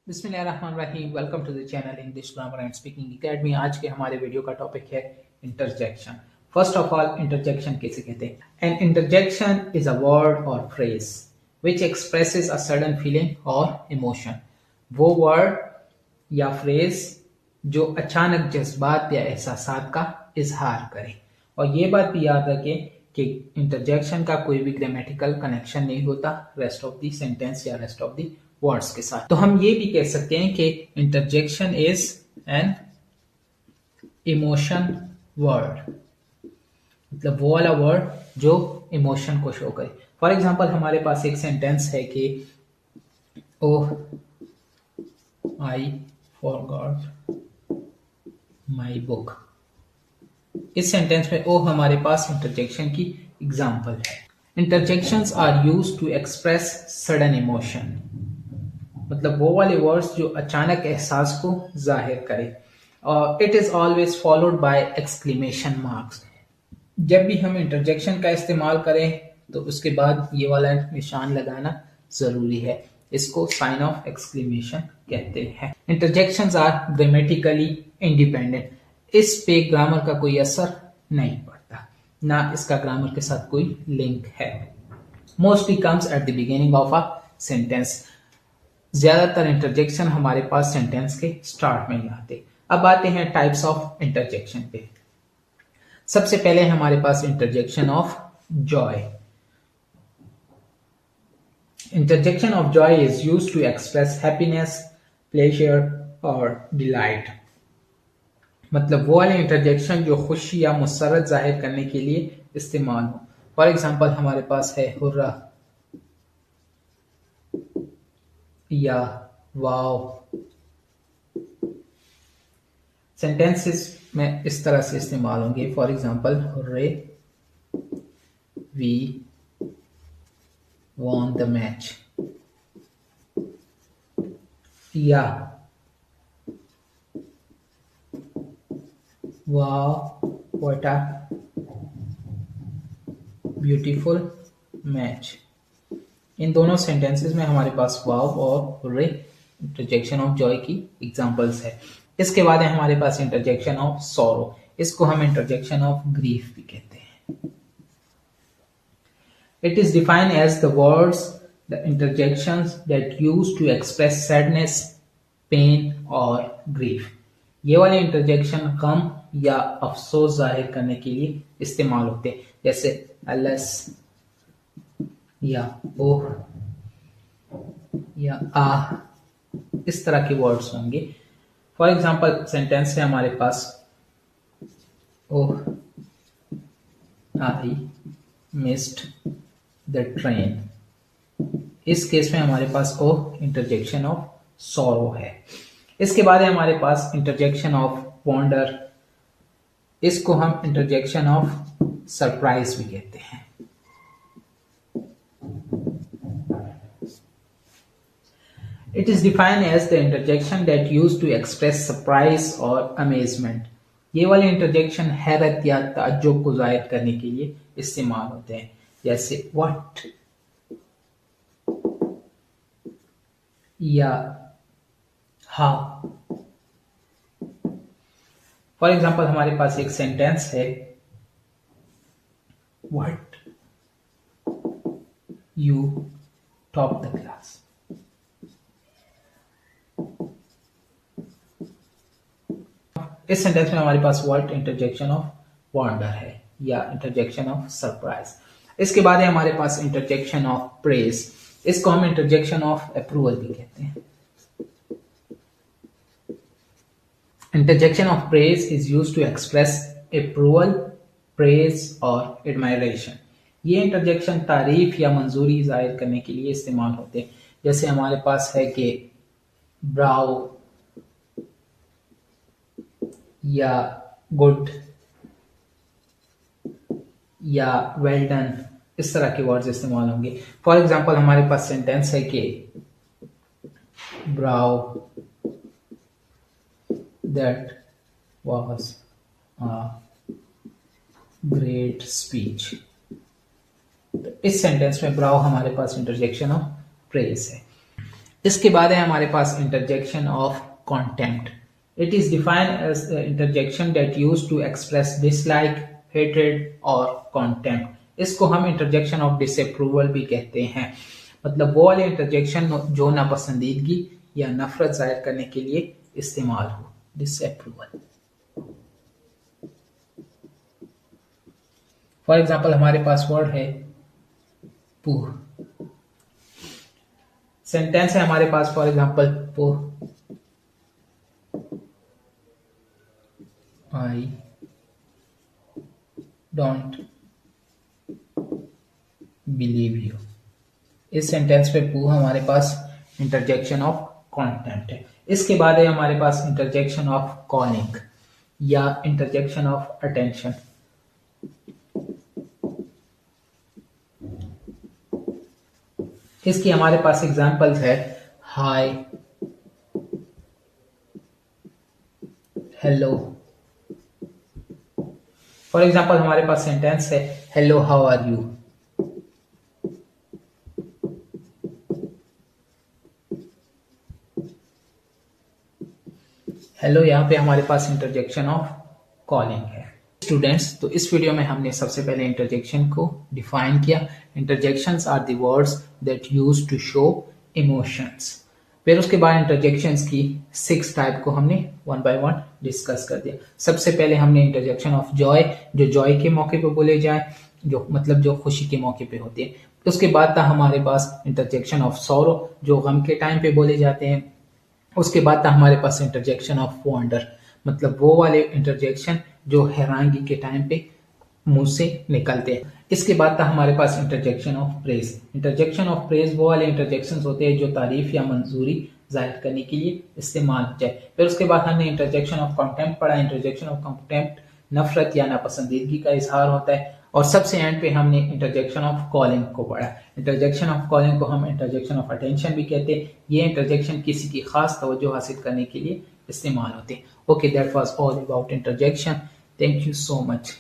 बिस्मिल्लाहिर्रहमानिर्रहीम। Welcome to the channel English grammar and speaking academy. आज के हमारे वीडियो का टॉपिक है interjection. First of all, interjection किसे कहते हैं? An interjection is a word और phrase which expresses a sudden feeling और इमोशन। वो वर्ड या फ्रेज जो अचानक जज्बात या एहसासात का इजहार करे। और ये बात भी याद रखें कि इंटरजेक्शन का कोई भी ग्रामेटिकल कनेक्शन नहीं होता रेस्ट ऑफ द सेंटेंस या रेस्ट ऑफ द वर्ड्स के साथ। तो हम ये भी कह सकते हैं कि interjection is an emotion word, मतलब वो वाला वर्ड जो इमोशन को शो करे। फॉर एग्जाम्पल, हमारे पास एक सेंटेंस है कि oh I forgot my book. इस सेंटेंस में ओ हमारे पास इंटरजेक्शन की एग्जाम्पल है। Interjections are used to express sudden emotion, मतलब वो वाले वर्ड्स जो अचानक एहसास को जाहिर करे। और it is always followed by exclamation marks. जब भी हम इंटरजेक्शन का इस्तेमाल करें तो उसके बाद ये वाला निशान लगाना जरूरी है। इसको साइन ऑफ एक्सक्लेमेशन कहते हैं। Interjections are grammatically independent. इस पे ग्रामर का कोई असर नहीं पड़ता, ना इसका ग्रामर के साथ कोई लिंक है। Mostly comes at the beginning of a sentence. ज्यादातर इंटरजेक्शन हमारे पास सेंटेंस के स्टार्ट में ही आते। अब आते हैं टाइप्स ऑफ इंटरजेक्शन पे। सबसे पहले हमारे पास interjection of joy. Interjection of joy is used to express happiness, pleasure और डिलाइट। मतलब वो वाले इंटरजेक्शन जो खुशी या मुसरत जाहिर करने के लिए इस्तेमाल हो। फॉर एग्जाम्पल, हमारे पास है हुर्रा या वाव। सेंटेंसेस में इस तरह से इस्तेमाल होंगे। For example, hurray we won the match, या wow what a beautiful match. इन दोनों सेंटेंसेस में हमारे पास वाव और हुर्रे इंटरजेक्शन ऑफ जॉय की एग्जांपल्स है। इसके बाद है हमारे पास इंटरजेक्शन ऑफ सॉरो। इसको हम इंटरजेक्शन ऑफ ग्रीफ भी कहते हैं। It is defined as the words, the interjections that used to express sadness, pain or grief. ये वाले इंटरजेक्शन गम या अफसोस जाहिर करने के लिए इस्तेमाल होते हैं, जैसे अलस या ओह या आह। इस तरह के वर्ड्स होंगे। फॉर एग्जाम्पल, सेंटेंस है हमारे पास ओह आई मिस्ड द ट्रेन। इस केस में हमारे पास ओ इंटरजेक्शन ऑफ सॉरो है। इसके बाद है हमारे पास इंटरजेक्शन ऑफ वंडर। इसको हम इंटरजेक्शन ऑफ सरप्राइज भी कहते हैं। It is defined as the interjection that used to express surprise और अमेजमेंट। ये वाले इंटरजेक्शन हैरत या ताज्जुब को जाहिर करने के लिए इस्तेमाल होते हैं, जैसे व्हाट या हाउ। फॉर एग्जाम्पल, हमारे पास एक सेंटेंस है what you top the class. इस सेंटेंस में हमारे पास व्हाट इंटरजेक्शन ऑफ वंडर है या इंटरजेक्शन ऑफ सरप्राइज। इसके बाद है हमारे पास इंटरजेक्शन ऑफ प्रेज। इसको हम इंटरजेक्शन ऑफ अप्रूवल भी कहते हैं। Interjection of praise is used to express approval, praise और एडमायरेशन। ये इंटरजेक्शन तारीफ या मंजूरी जाहिर करने के लिए इस्तेमाल होते हैं, जैसे हमारे पास है कि ब्राउ या गुड या वेल डन। इस तरह के वर्ड्स इस्तेमाल होंगे। फॉर एग्जाम्पल, हमारे पास सेंटेंस है कि bravo that was a great speech. इस सेंटेंस में ब्राउ हमारे पास इंटरजेक्शन ऑफ प्रेज है। इसके बाद है हमारे पास interjection of contempt. It is defined as interjection that used to express dislike, hatred और कॉन्टेम्प्ट। इसको हम इंटरजेक्शन ऑफ डिसअप्रूवल भी कहते हैं। मतलब वो वाले इंटरजेक्शन जो नापसंदीदगी या नफरत जाहिर करने के लिए इस्तेमाल हो, डिसअप्रूवल। फॉर एग्जाम्पल हमारे पास वर्ड है पूह। सेंटेंस है हमारे पास for example pooh I don't believe you. इस सेंटेंस पे पूह हमारे पास इंटरजेक्शन ऑफ कॉन्टेम्प्ट है। इसके बाद है हमारे पास इंटरजेक्शन ऑफ कॉलिंग या इंटरजेक्शन ऑफ अटेंशन। इसकी हमारे पास एग्जांपल्स है हाय, हेलो। फॉर एग्जांपल हमारे पास सेंटेंस है hello how are you. Hello यहाँ पे हमारे पास इंटरजेक्शन ऑफ कॉलिंग है। स्टूडेंट्स, तो इस वीडियो में हमने सबसे पहले इंटरजेक्शन को डिफाइन किया। Interjections are the words that use to show emotions. फिर उसके बाद इंटरजेक्शंस की 6 टाइप को हमने वन बाय वन डिस्कस कर दिया। सबसे पहले हमने इंटरजेक्शन ऑफ जॉय, जो जॉय के मौके पे बोले जाए, जो मतलब जो खुशी के मौके पे होते हैं। उसके बाद था हमारे पास इंटरजेक्शन ऑफ सौरो, जो गम के टाइम पे बोले जाते हैं। उसके बाद था हमारे पास इंटरजेक्शन ऑफ वंडर, मतलब वो वाले इंटरजेक्शन जो हैरानगी के टाइम पे मुंह से निकलते हैं। इसके बाद था हमारे पास interjection of praise. Interjection of praise वो वाले इंटरजेक्शन होते हैं जो तारीफ या मंजूरी जाहिर करने के लिए इस्तेमाल हो जाए। फिर उसके बाद हमने इंटरजेक्शन ऑफ कॉन्टेम्प्ट पढ़ा। इंटरजेक्शन ऑफ कॉन्टेम्प्ट नफरत या नापसंदीदगी का इजहार होता है। और सबसे एंड पे हमने इंटरजेक्शन ऑफ कॉलिंग को पढ़ा। इंटरजेक्शन ऑफ कॉलिंग को हम इंटरजेक्शन ऑफ अटेंशन भी कहते हैं। ये इंटरजेक्शन किसी की खास तवज्जो हासिल करने के लिए इस्तेमाल होते हैं। Okay, that was all about interjection. Thank you so much.